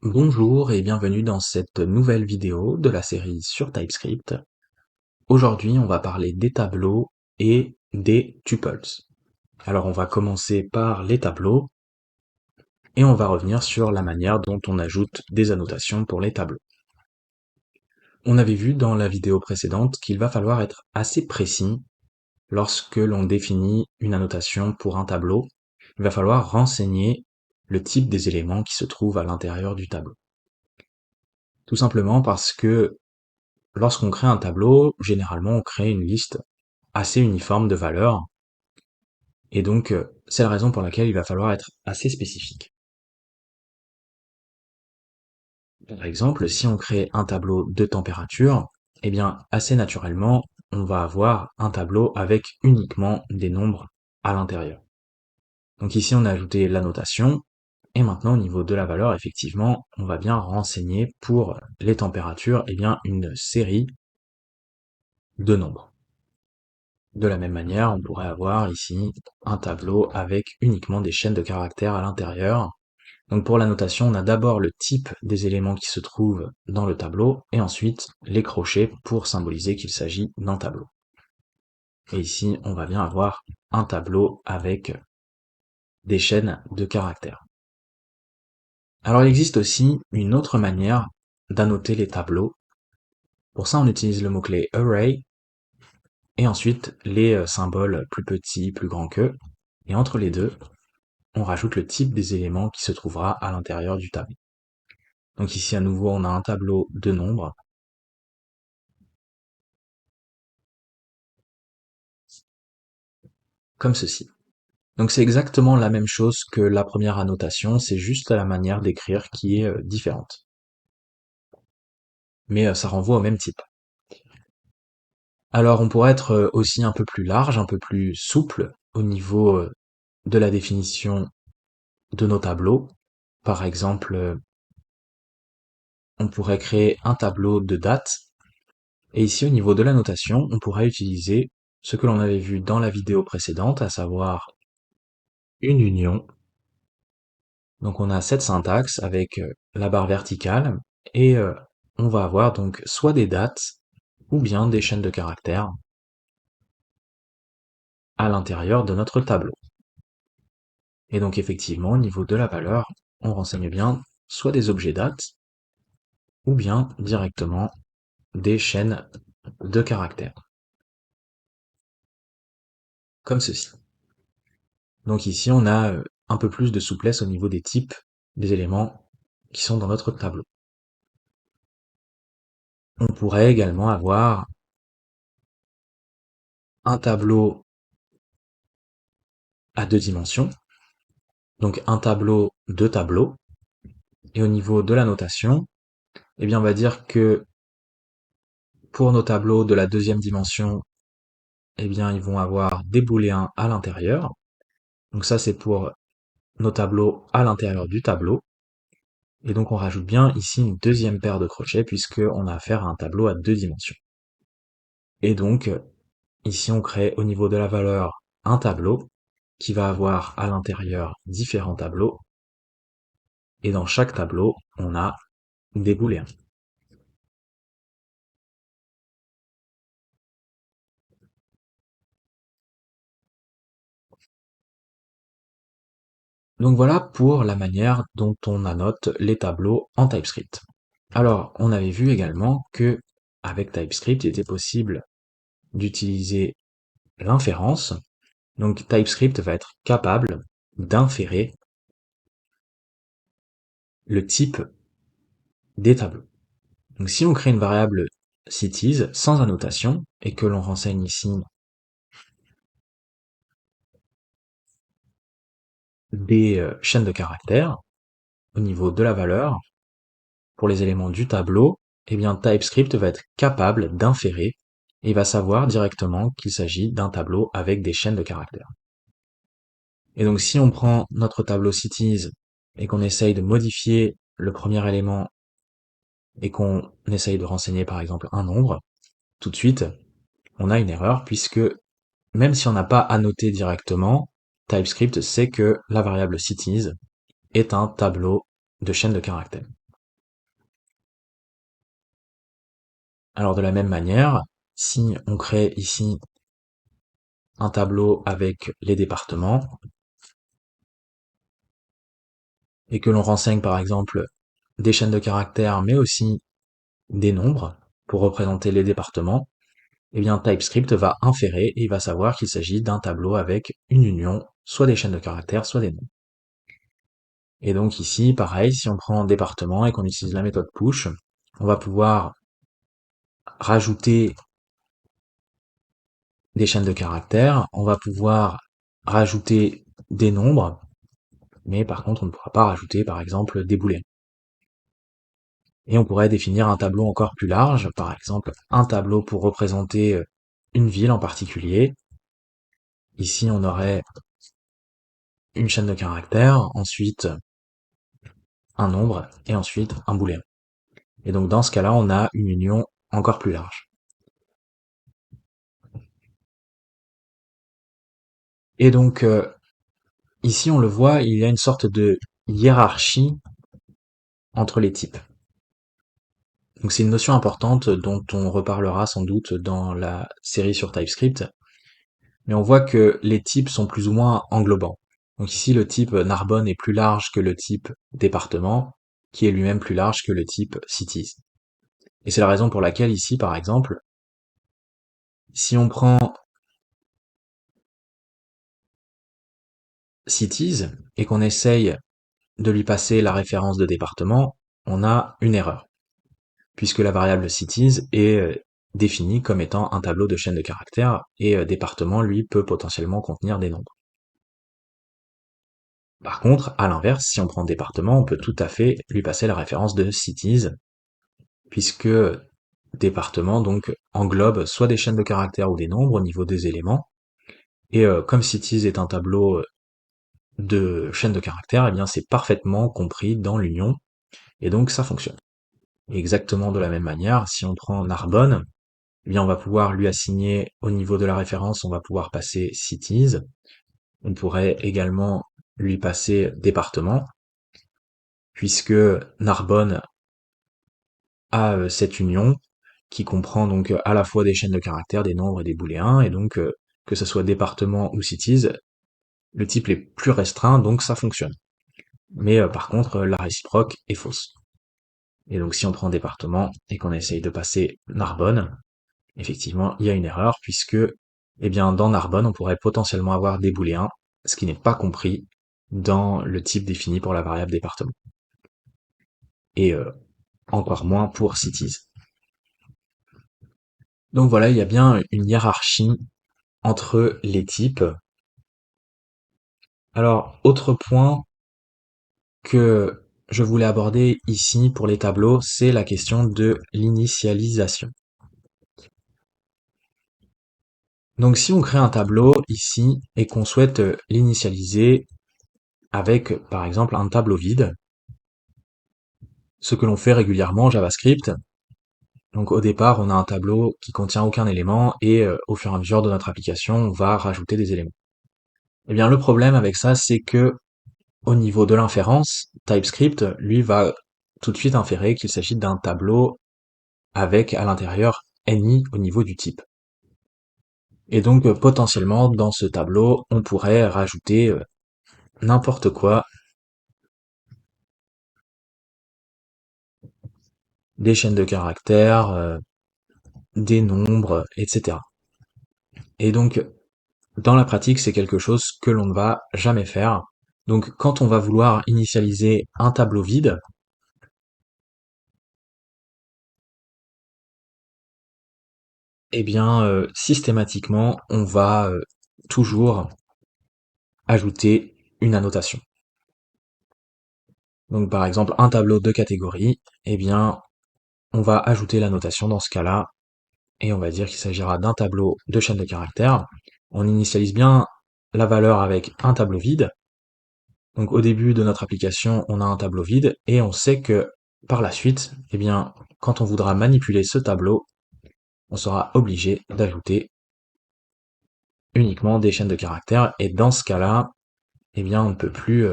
Bonjour et bienvenue dans cette nouvelle vidéo de la série sur TypeScript. Aujourd'hui, on va parler des tableaux et des tuples. Alors, on va commencer par les tableaux et on va revenir sur la manière dont on ajoute des annotations pour les tableaux. On avait vu dans la vidéo précédente qu'il va falloir être assez précis lorsque l'on définit une annotation pour un tableau. Il va falloir renseigner le type des éléments qui se trouvent à l'intérieur du tableau. Tout simplement parce que lorsqu'on crée un tableau, généralement on crée une liste assez uniforme de valeurs, et donc c'est la raison pour laquelle il va falloir être assez spécifique. Par exemple, si on crée un tableau de température, eh bien assez naturellement, on va avoir un tableau avec uniquement des nombres à l'intérieur. Donc ici on a ajouté la notation, et maintenant au niveau de la valeur, effectivement, on va bien renseigner pour les températures, eh bien une série de nombres. De la même manière, on pourrait avoir ici un tableau avec uniquement des chaînes de caractères à l'intérieur. Donc pour la notation, on a d'abord le type des éléments qui se trouvent dans le tableau, et ensuite les crochets pour symboliser qu'il s'agit d'un tableau. Et ici, on va bien avoir un tableau avec des chaînes de caractères. Alors il existe aussi une autre manière d'annoter les tableaux. Pour ça, on utilise le mot-clé array, et ensuite les symboles plus petits, plus grands que, et entre les deux, on rajoute le type des éléments qui se trouvera à l'intérieur du tableau. Donc ici à nouveau on a un tableau de nombres, comme ceci. Donc c'est exactement la même chose que la première annotation, c'est juste la manière d'écrire qui est différente. Mais ça renvoie au même type. Alors on pourrait être aussi un peu plus large, un peu plus souple au niveau de la définition de nos tableaux. Par exemple, on pourrait créer un tableau de date. Et ici, au niveau de la notation, on pourrait utiliser ce que l'on avait vu dans la vidéo précédente, à savoir une union. Donc on a cette syntaxe avec la barre verticale, et on va avoir donc soit des dates, ou bien des chaînes de caractères à l'intérieur de notre tableau. Et donc effectivement, au niveau de la valeur, on renseigne bien soit des objets dates, ou bien directement des chaînes de caractères, comme ceci. Donc ici, on a un peu plus de souplesse au niveau des types des éléments qui sont dans notre tableau. On pourrait également avoir un tableau à deux dimensions, donc un tableau, deux tableaux, et au niveau de la notation, eh bien on va dire que pour nos tableaux de la deuxième dimension, eh bien ils vont avoir des booléens à l'intérieur. Donc ça c'est pour nos tableaux à l'intérieur du tableau. Et donc on rajoute bien ici une deuxième paire de crochets puisque on a affaire à un tableau à deux dimensions. Et donc ici on crée au niveau de la valeur un tableau qui va avoir à l'intérieur différents tableaux. Et dans chaque tableau, on a des booléens. Donc voilà pour la manière dont on annote les tableaux en TypeScript. Alors, on avait vu également que avec TypeScript, il était possible d'utiliser l'inférence. Donc TypeScript va être capable d'inférer le type des tableaux. Donc si on crée une variable cities sans annotation et que l'on renseigne ici des chaînes de caractères au niveau de la valeur, pour les éléments du tableau, eh bien TypeScript va être capable d'inférer et va savoir directement qu'il s'agit d'un tableau avec des chaînes de caractères. Et donc si on prend notre tableau cities et qu'on essaye de modifier le premier élément et qu'on essaye de renseigner par exemple un nombre, tout de suite on a une erreur puisque même si on n'a pas annoté directement, TypeScript sait que la variable cities est un tableau de chaînes de caractères. Alors de la même manière, si on crée ici un tableau avec les départements et que l'on renseigne par exemple des chaînes de caractères mais aussi des nombres pour représenter les départements, eh bien TypeScript va inférer et il va savoir qu'il s'agit d'un tableau avec une union, soit des chaînes de caractères, soit des nombres. Et donc ici, pareil, si on prend département et qu'on utilise la méthode push, on va pouvoir rajouter des chaînes de caractères, on va pouvoir rajouter des nombres, mais par contre on ne pourra pas rajouter par exemple des booléens. Et on pourrait définir un tableau encore plus large, par exemple un tableau pour représenter une ville en particulier. Ici on aurait une chaîne de caractères, ensuite un nombre et ensuite un booléen. Et donc dans ce cas-là, on a une union encore plus large. Et donc ici on le voit, il y a une sorte de hiérarchie entre les types. Donc c'est une notion importante dont on reparlera sans doute dans la série sur TypeScript, mais on voit que les types sont plus ou moins englobants. Donc ici le type Narbonne est plus large que le type département, qui est lui-même plus large que le type cities. Et c'est la raison pour laquelle ici, par exemple, si on prend cities et qu'on essaye de lui passer la référence de département, on a une erreur, puisque la variable cities est définie comme étant un tableau de chaîne de caractères, et département, lui, peut potentiellement contenir des nombres. Par contre, à l'inverse, si on prend département, on peut tout à fait lui passer la référence de cities, puisque département donc englobe soit des chaînes de caractères ou des nombres au niveau des éléments, et comme cities est un tableau de chaînes de caractères, eh bien c'est parfaitement compris dans l'union, et donc ça fonctionne. Et exactement de la même manière, si on prend Narbonne, eh bien on va pouvoir lui assigner au niveau de la référence, on va pouvoir passer cities, on pourrait également lui passer département, puisque Narbonne a cette union qui comprend donc à la fois des chaînes de caractères, des nombres et des booléens, et donc que ce soit département ou cities, le type est plus restreint, donc ça fonctionne. Mais par contre, la réciproque est fausse. Et donc si on prend département et qu'on essaye de passer Narbonne, effectivement, il y a une erreur, puisque eh bien, dans Narbonne, on pourrait potentiellement avoir des booléens, ce qui n'est pas compris dans le type défini pour la variable département. Et encore moins pour cities. Donc voilà, il y a bien une hiérarchie entre les types. Alors, autre point que je voulais aborder ici pour les tableaux, c'est la question de l'initialisation. Donc si on crée un tableau ici et qu'on souhaite l'initialiser avec par exemple un tableau vide, ce que l'on fait régulièrement en JavaScript, donc au départ on a un tableau qui contient aucun élément et au fur et à mesure de notre application on va rajouter des éléments. Eh bien le problème avec ça c'est que au niveau de l'inférence, TypeScript lui va tout de suite inférer qu'il s'agit d'un tableau avec à l'intérieur any au niveau du type. Et donc potentiellement dans ce tableau on pourrait rajouter n'importe quoi, des chaînes de caractères, des nombres, etc. Et donc dans la pratique c'est quelque chose que l'on ne va jamais faire. Donc quand on va vouloir initialiser un tableau vide, eh bien systématiquement on va toujours ajouter une annotation. Donc par exemple un tableau de catégorie, eh bien on va ajouter l'annotation dans ce cas-là, et on va dire qu'il s'agira d'un tableau de chaîne de caractères. On initialise bien la valeur avec un tableau vide. Donc au début de notre application, on a un tableau vide, et on sait que par la suite, eh bien, quand on voudra manipuler ce tableau, on sera obligé d'ajouter uniquement des chaînes de caractères, et dans ce cas-là, eh bien, on ne peut plus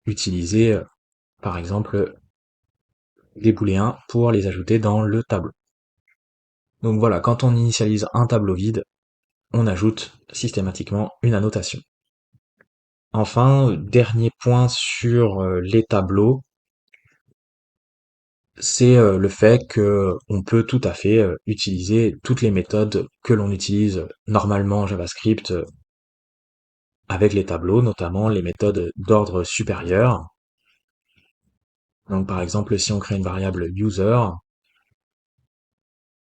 utiliser, par exemple, des booléens pour les ajouter dans le tableau. Donc voilà, quand on initialise un tableau vide, on ajoute systématiquement une annotation. Enfin, dernier point sur les tableaux, c'est le fait que on peut tout à fait utiliser toutes les méthodes que l'on utilise normalement en JavaScript avec les tableaux, notamment les méthodes d'ordre supérieur. Donc par exemple, si on crée une variable user,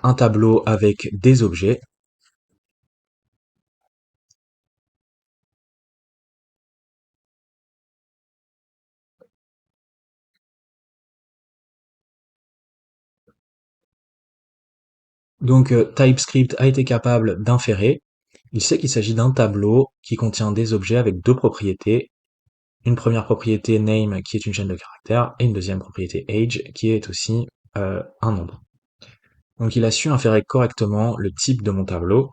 un tableau avec des objets, donc TypeScript a été capable d'inférer, il sait qu'il s'agit d'un tableau qui contient des objets avec deux propriétés, une première propriété name qui est une chaîne de caractères et une deuxième propriété age qui est aussi un nombre. Donc il a su inférer correctement le type de mon tableau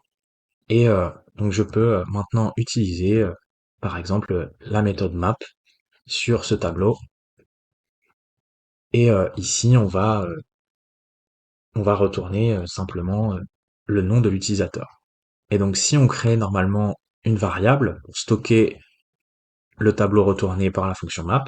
et donc je peux maintenant utiliser par exemple la méthode map sur ce tableau et ici on va retourner simplement le nom de l'utilisateur. Et donc si on crée normalement une variable pour stocker le tableau retourné par la fonction map,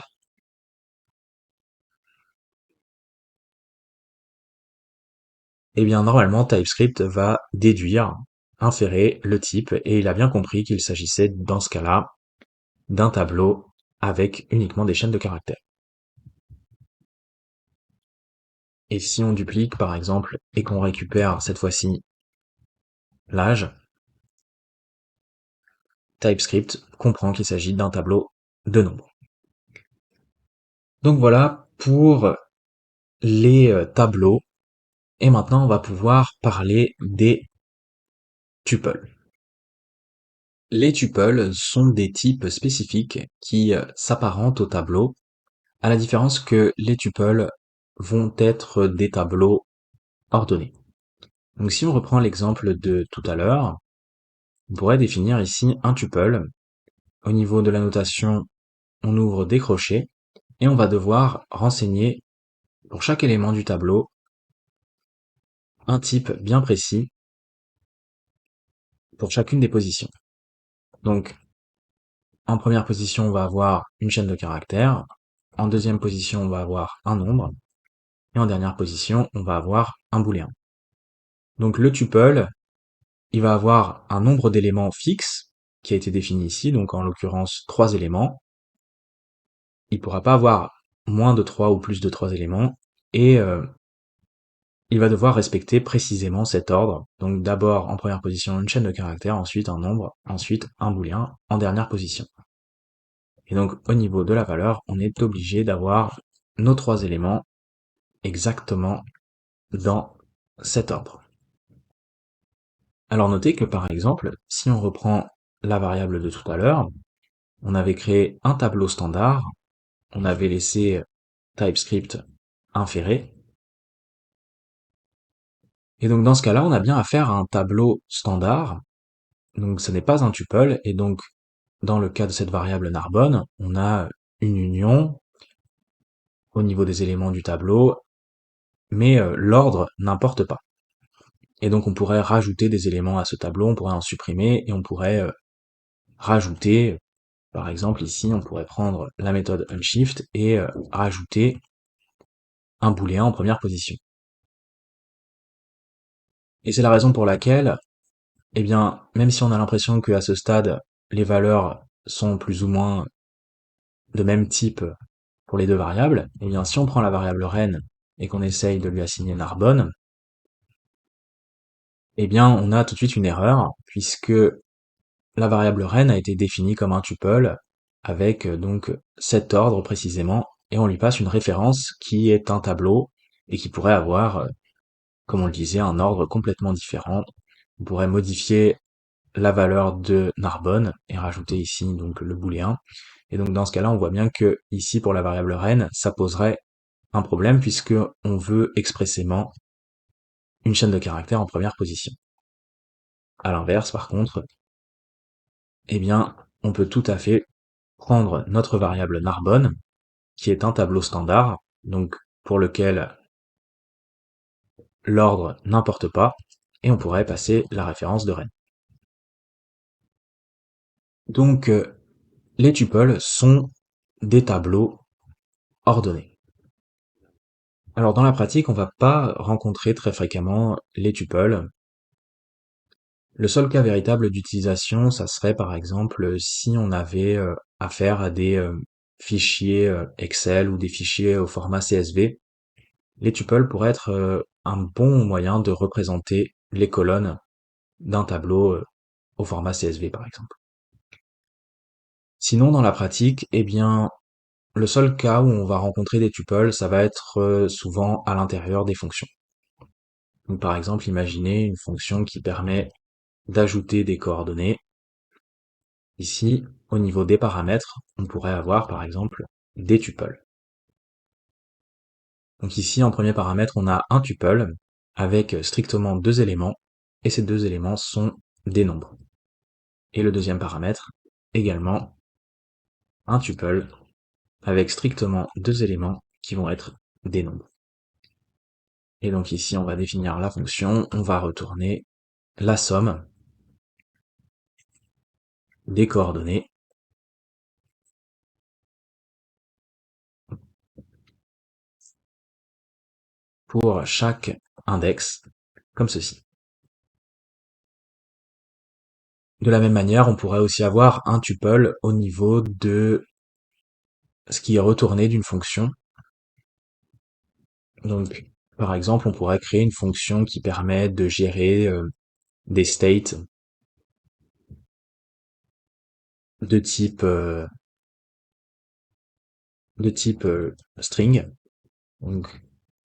eh bien normalement TypeScript va déduire, inférer le type et il a bien compris qu'il s'agissait dans ce cas-là d'un tableau avec uniquement des chaînes de caractères. Et si on duplique par exemple et qu'on récupère cette fois-ci l'âge, TypeScript comprend qu'il s'agit d'un tableau de nombres. Donc voilà pour les tableaux. Et maintenant, on va pouvoir parler des tuples. Les tuples sont des types spécifiques qui s'apparentent aux tableaux, à la différence que les tuples vont être des tableaux ordonnés. Donc si on reprend l'exemple de tout à l'heure, on pourrait définir ici un tuple. Au niveau de la notation, on ouvre des crochets et on va devoir renseigner pour chaque élément du tableau un type bien précis pour chacune des positions. Donc en première position, on va avoir une chaîne de caractères. En deuxième position, on va avoir un nombre. Et en dernière position, on va avoir un booléen. Donc le tuple, il va avoir un nombre d'éléments fixe qui a été défini ici, donc en l'occurrence 3 éléments. Il ne pourra pas avoir moins de 3 ou plus de 3 éléments. Et il va devoir respecter précisément cet ordre. Donc d'abord en première position une chaîne de caractères, ensuite un nombre, ensuite un booléen en dernière position. Et donc au niveau de la valeur, on est obligé d'avoir nos 3 éléments exactement dans cet ordre. Alors notez que par exemple, si on reprend la variable de tout à l'heure, on avait créé un tableau standard, on avait laissé TypeScript inférer, et donc dans ce cas-là, on a bien affaire à un tableau standard, donc ce n'est pas un tuple, et donc dans le cas de cette variable narbonne, on a une union au niveau des éléments du tableau, mais l'ordre n'importe pas. Et donc on pourrait rajouter des éléments à ce tableau, on pourrait en supprimer, et on pourrait rajouter, par exemple ici, on pourrait prendre la méthode unshift et rajouter un booléen en première position. Et c'est la raison pour laquelle, eh bien, même si on a l'impression qu'à ce stade, les valeurs sont plus ou moins de même type pour les deux variables, eh bien, si on prend la variable ren et qu'on essaye de lui assigner narbonne, eh bien, on a tout de suite une erreur, puisque la variable ren a été définie comme un tuple avec donc cet ordre précisément, et on lui passe une référence qui est un tableau et qui pourrait avoir, comme on le disait, un ordre complètement différent. On pourrait modifier la valeur de narbonne et rajouter ici donc le booléen. Et donc dans ce cas-là, on voit bien que ici pour la variable ren, ça poserait un problème puisque on veut expressément une chaîne de caractères en première position. À l'inverse, par contre, eh bien, on peut tout à fait prendre notre variable narbonne, qui est un tableau standard, donc pour lequel l'ordre n'importe pas, et on pourrait passer la référence de Rennes. Donc, les tuples sont des tableaux ordonnés. Alors, dans la pratique, on va pas rencontrer très fréquemment les tuples. Le seul cas véritable d'utilisation, ça serait par exemple si on avait affaire à des fichiers Excel ou des fichiers au format CSV. Les tuples pourraient être un bon moyen de représenter les colonnes d'un tableau au format CSV par exemple. Sinon, dans la pratique, eh bien, le seul cas où on va rencontrer des tuples, ça va être souvent à l'intérieur des fonctions. Donc, par exemple, imaginez une fonction qui permet d'ajouter des coordonnées. Ici, au niveau des paramètres, on pourrait avoir par exemple des tuples. Donc ici, en premier paramètre, on a un tuple avec strictement deux éléments, et ces deux éléments sont des nombres. Et le deuxième paramètre, également un tuple avec strictement deux éléments qui vont être des nombres. Et donc ici, on va définir la fonction, on va retourner la somme des coordonnées pour chaque index, comme ceci. De la même manière, on pourrait aussi avoir un tuple au niveau de ce qui est retourné d'une fonction. Donc, par exemple, on pourrait créer une fonction qui permet de gérer des states de type string. Donc,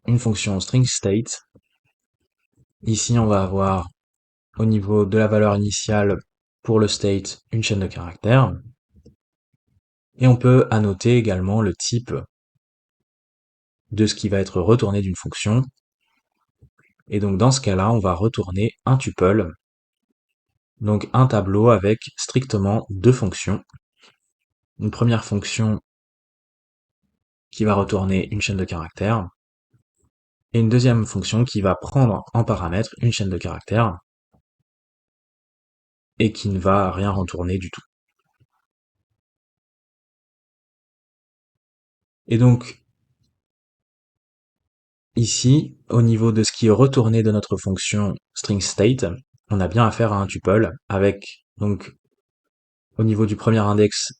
une fonction string state. Ici, on va avoir au niveau de la valeur initiale pour le state une chaîne de caractères. Et on peut annoter également le type de ce qui va être retourné d'une fonction. Et donc dans ce cas-là, on va retourner un tuple, donc un tableau avec strictement deux fonctions. Une première fonction qui va retourner une chaîne de caractères, et une deuxième fonction qui va prendre en paramètre une chaîne de caractères, et qui ne va rien retourner du tout. Et donc, ici, au niveau de ce qui est retourné de notre fonction string state, on a bien affaire à un tuple avec, donc, au niveau du premier index,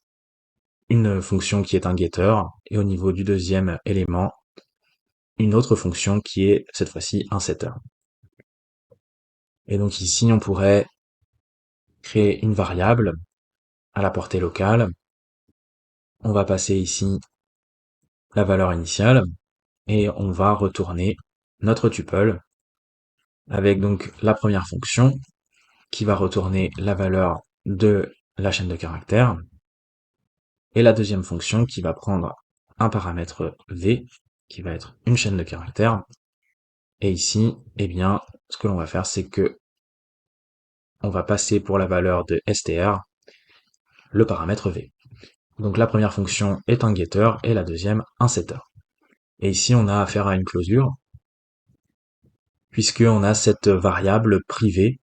une fonction qui est un getter, et au niveau du deuxième élément, une autre fonction qui est, cette fois-ci, un setter. Et donc ici, on pourrait créer une variable à la portée locale. On va passer ici la valeur initiale, et on va retourner notre tuple avec donc la première fonction qui va retourner la valeur de la chaîne de caractères, et la deuxième fonction qui va prendre un paramètre v, qui va être une chaîne de caractères. Et ici, eh bien, ce que l'on va faire, c'est que on va passer pour la valeur de str le paramètre v. Donc la première fonction est un getter et la deuxième un setter. Et ici, on a affaire à une closure, puisqu'on a cette variable privée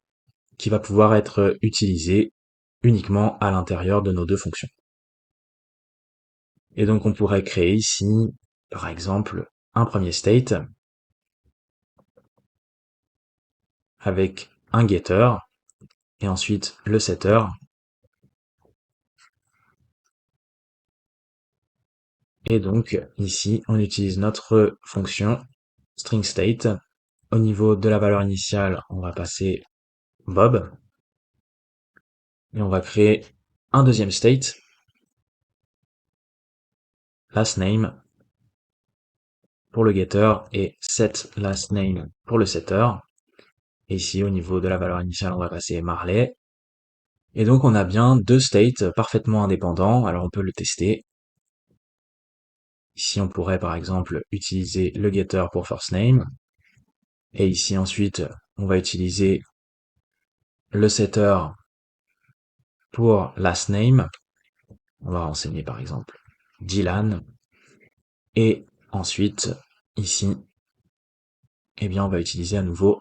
qui va pouvoir être utilisée uniquement à l'intérieur de nos deux fonctions. Et donc on pourrait créer ici, par exemple, un premier state avec un getter et ensuite le setter. Et donc ici, on utilise notre fonction string state. Au niveau de la valeur initiale, on va passer Bob. Et on va créer un deuxième state, last name pour le getter et set last name pour le setter. Et ici, au niveau de la valeur initiale, on va passer Marley. Et donc, on a bien deux states parfaitement indépendants. Alors, on peut le tester. Ici, on pourrait, par exemple, utiliser le getter pour first name. Et ici, ensuite, on va utiliser le setter pour last name. On va renseigner, par exemple, Dylan. Et ensuite, ici, eh bien, on va utiliser à nouveau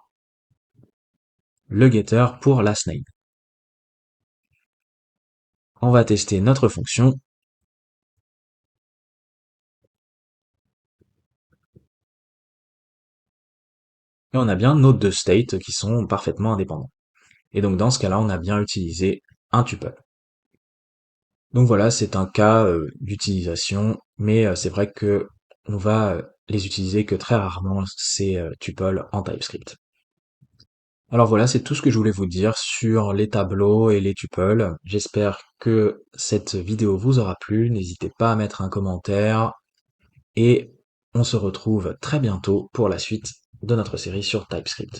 le getter pour last name. On va tester notre fonction. Et on a bien nos deux states qui sont parfaitement indépendants. Et donc dans ce cas-là, on a bien utilisé un tuple. Donc voilà, c'est un cas d'utilisation, mais c'est vrai que on va les utiliser que très rarement, ces tuples en TypeScript. Alors voilà, c'est tout ce que je voulais vous dire sur les tableaux et les tuples. J'espère que cette vidéo vous aura plu. N'hésitez pas à mettre un commentaire et on se retrouve très bientôt pour la suite de notre série sur TypeScript.